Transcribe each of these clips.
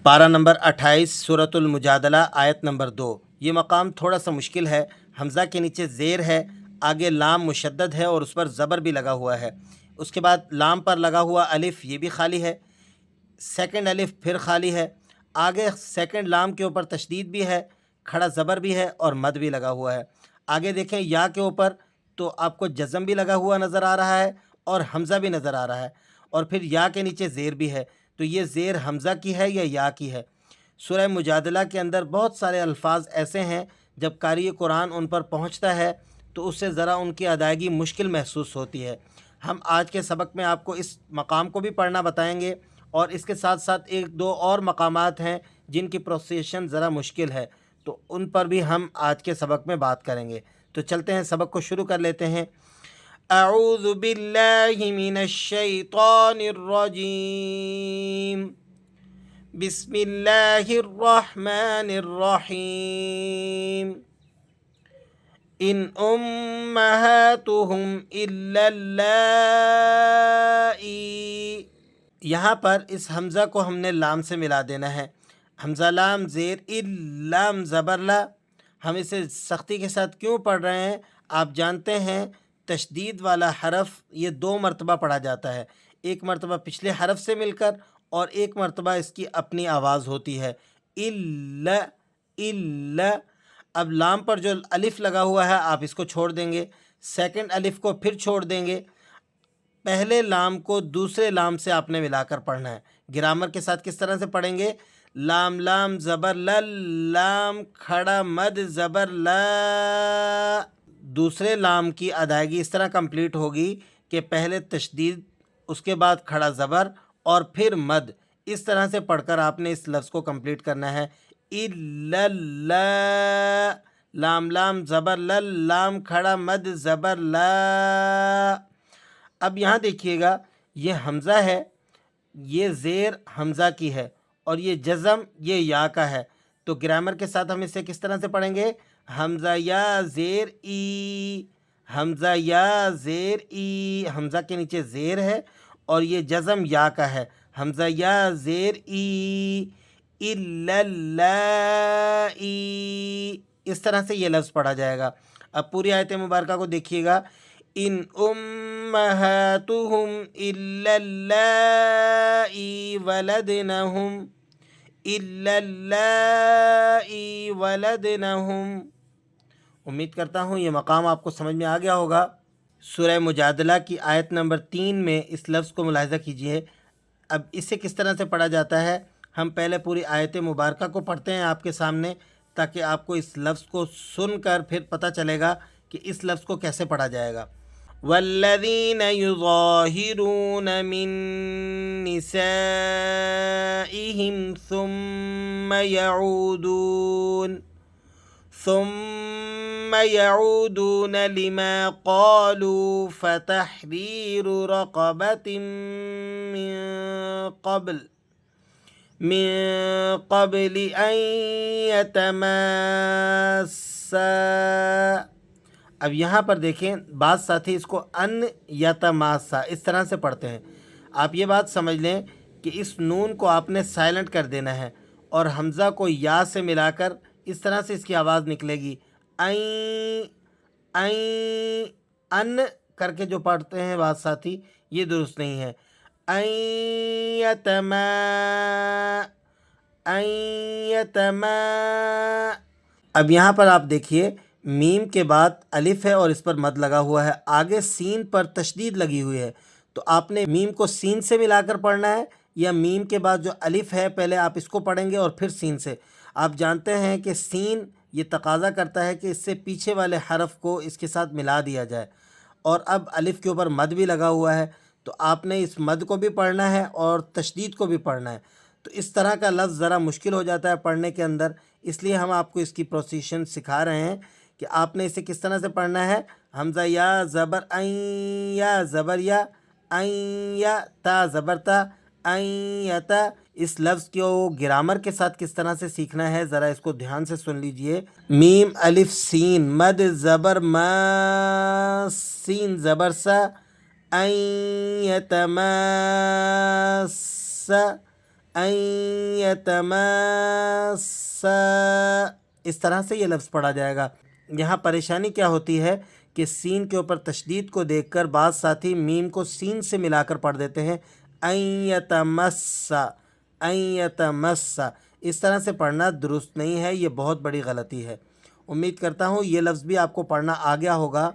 پارہ نمبر 28 سورۃ المجادلہ آیت نمبر 2۔ یہ مقام تھوڑا سا مشکل ہے۔ حمزہ کے نیچے زیر ہے، آگے لام مشدد ہے اور اس پر زبر بھی لگا ہوا ہے۔ اس کے بعد لام پر لگا ہوا الف یہ بھی خالی ہے، سیکنڈ الف پھر خالی ہے، آگے سیکنڈ لام کے اوپر تشدید بھی ہے، کھڑا زبر بھی ہے اور مد بھی لگا ہوا ہے۔ آگے دیکھیں یا کے اوپر تو آپ کو جزم بھی لگا ہوا نظر آ رہا ہے اور حمزہ بھی نظر آ رہا ہے، اور پھر یا کے نیچے زیر بھی ہے۔ تو یہ زیر حمزہ کی ہے یا کی ہے؟ سورہ مجادلہ کے اندر بہت سارے الفاظ ایسے ہیں جب قاری قرآن ان پر پہنچتا ہے تو اس سے ذرا ان کی ادائیگی مشکل محسوس ہوتی ہے۔ ہم آج کے سبق میں آپ کو اس مقام کو بھی پڑھنا بتائیں گے، اور اس کے ساتھ ساتھ ایک دو اور مقامات ہیں جن کی پروننسیشن ذرا مشکل ہے، تو ان پر بھی ہم آج کے سبق میں بات کریں گے۔ تو چلتے ہیں سبق کو شروع کر لیتے ہیں۔ اعوذ باللہ من الشیطان الرجیم، بسم اللہ الرحمن الرحیم۔ ان امہاتہم الا اللائی، یہاں پر اس حمزہ کو ہم نے لام سے ملا دینا ہے۔ حمزہ لام زیر لام زبر لا۔ ہم اسے سختی کے ساتھ کیوں پڑھ رہے ہیں؟ آپ جانتے ہیں تشدید والا حرف یہ 2 مرتبہ پڑھا جاتا ہے، ایک مرتبہ پچھلے حرف سے مل کر اور ایک مرتبہ اس کی اپنی آواز ہوتی ہے، الا الا۔ اب لام پر جو الف لگا ہوا ہے آپ اس کو چھوڑ دیں گے، سیکنڈ الف کو پھر چھوڑ دیں گے، پہلے لام کو دوسرے لام سے آپ نے ملا کر پڑھنا ہے۔ گرامر کے ساتھ کس طرح سے پڑھیں گے؟ لام لام زبر لام کھڑا مد زبر لا۔ دوسرے لام کی ادائیگی اس طرح کمپلیٹ ہوگی کہ پہلے تشدید، اس کے بعد کھڑا زبر اور پھر مد، اس طرح سے پڑھ کر آپ نے اس لفظ کو کمپلیٹ کرنا ہے۔ الا لا، لام لام زبر لام کھڑا مد زبر لا۔ اب یہاں دیکھیے گا یہ حمزہ ہے، یہ زیر حمزہ کی ہے اور یہ جزم یہ یا کا ہے، تو گرامر کے ساتھ ہم اسے کس طرح سے پڑھیں گے؟ حمزہ یا زیر ای، حمزہ یا زیر ای، حمزہ کے نیچے زیر ہے اور یہ جزم یا کا ہے، حمزہ یا زیر ای، الا اللائی، اس طرح سے یہ لفظ پڑھا جائے گا۔ اب پوری آیت مبارکہ کو دیکھیے گا۔ ان امہاتہم الا اللائی ولدنہم، الا اللائی ولدنہم۔ امید کرتا ہوں یہ مقام آپ کو سمجھ میں آ گیا ہوگا۔ سورہ مجادلہ کی آیت نمبر 3 میں اس لفظ کو ملاحظہ کیجئے۔ اب اسے کس طرح سے پڑھا جاتا ہے؟ ہم پہلے پوری آیت مبارکہ کو پڑھتے ہیں آپ کے سامنے، تاکہ آپ کو اس لفظ کو سن کر پھر پتہ چلے گا کہ اس لفظ کو کیسے پڑھا جائے گا۔ والذین یظاہرون من نسائہم ثم يعودون لما قالوا فتحرير رقبة من قبل أن يتماسا۔ اب یہاں پر دیکھیں بعض ساتھی اس کو ان یتماسا اس طرح سے پڑھتے ہیں۔ آپ یہ بات سمجھ لیں کہ اس نون کو آپ نے سائلنٹ کر دینا ہے اور حمزہ کو یا سے ملا کر اس طرح سے اس کی آواز نکلے گی، ان کر کے جو پڑھتے ہیں بعض ساتھی، یہ درست نہیں ہے۔ اب یہاں پر آپ دیکھیے میم کے بعد الف ہے اور اس پر مد لگا ہوا ہے، آگے سین پر تشدید لگی ہوئی ہے، تو آپ نے میم کو سین سے ملا کر پڑھنا ہے یا میم کے بعد جو الف ہے پہلے آپ اس کو پڑھیں گے اور پھر سین سے؟ آپ جانتے ہیں کہ سین یہ تقاضا کرتا ہے کہ اس سے پیچھے والے حرف کو اس کے ساتھ ملا دیا جائے، اور اب الف کے اوپر مد بھی لگا ہوا ہے، تو آپ نے اس مد کو بھی پڑھنا ہے اور تشدید کو بھی پڑھنا ہے۔ تو اس طرح کا لفظ ذرا مشکل ہو جاتا ہے پڑھنے کے اندر، اس لیے ہم آپ کو اس کی پروسیشن سکھا رہے ہیں کہ آپ نے اسے کس طرح سے پڑھنا ہے۔ حمزہ یا زبر این، یا زبر یا این، یا تا زبر تا این یتا۔ اس لفظ کو گرامر کے ساتھ کس طرح سے سیکھنا ہے ذرا اس کو دھیان سے سن لیجئے۔ میم الف سین مد زبر ما، سین زبر سا، این یتماسا، ان یتماسا، اس طرح سے یہ لفظ پڑھا جائے گا۔ یہاں پریشانی کیا ہوتی ہے کہ سین کے اوپر تشدید کو دیکھ کر بعض ساتھی میم کو سین سے ملا کر پڑھ دیتے ہیں، ان یتمسا، ان یتمسا، اس طرح سے پڑھنا درست نہیں ہے، یہ بہت بڑی غلطی ہے۔ امید کرتا ہوں یہ لفظ بھی آپ کو پڑھنا آ گیا ہوگا۔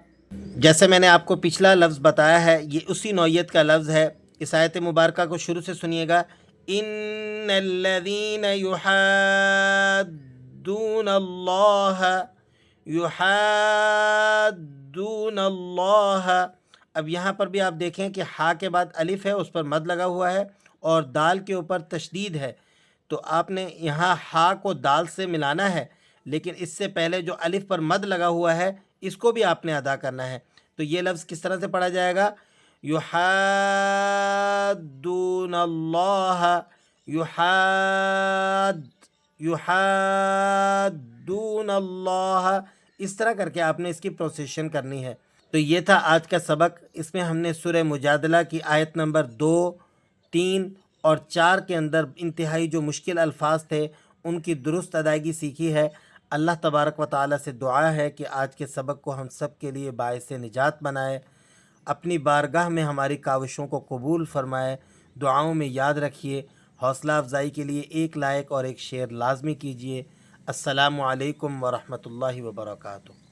جیسے میں نے آپ کو پچھلا لفظ بتایا ہے، یہ اسی نوعیت کا لفظ ہے۔ اس آیت مبارکہ کو شروع سے سنیے گا۔ ان الذین یحادون اللہ، یحادون اللہ۔ اب یہاں پر بھی آپ دیکھیں کہ ہا کے بعد الف ہے، اس پر مد لگا ہوا ہے، اور دال کے اوپر تشدید ہے، تو آپ نے یہاں ہا کو دال سے ملانا ہے، لیکن اس سے پہلے جو الف پر مد لگا ہوا ہے اس کو بھی آپ نے ادا کرنا ہے۔ تو یہ لفظ کس طرح سے پڑھا جائے گا؟ یحادون اللہ، یحادون اللہ، اس طرح کر کے آپ نے اس کی پروسیشن کرنی ہے۔ تو یہ تھا آج کا سبق۔ اس میں ہم نے سورہ مجادلہ کی آیت نمبر 2، 3 اور 4 کے اندر انتہائی جو مشکل الفاظ تھے ان کی درست ادائیگی سیکھی ہے۔ اللہ تبارک و تعالیٰ سے دعا ہے کہ آج کے سبق کو ہم سب کے لیے باعث نجات بنائے، اپنی بارگاہ میں ہماری کاوشوں کو قبول فرمائے۔ دعاؤں میں یاد رکھیے۔ حوصلہ افزائی کے لیے ایک لائک اور ایک شیئر لازمی کیجیے۔ السلام علیکم ورحمۃ اللہ وبرکاتہ۔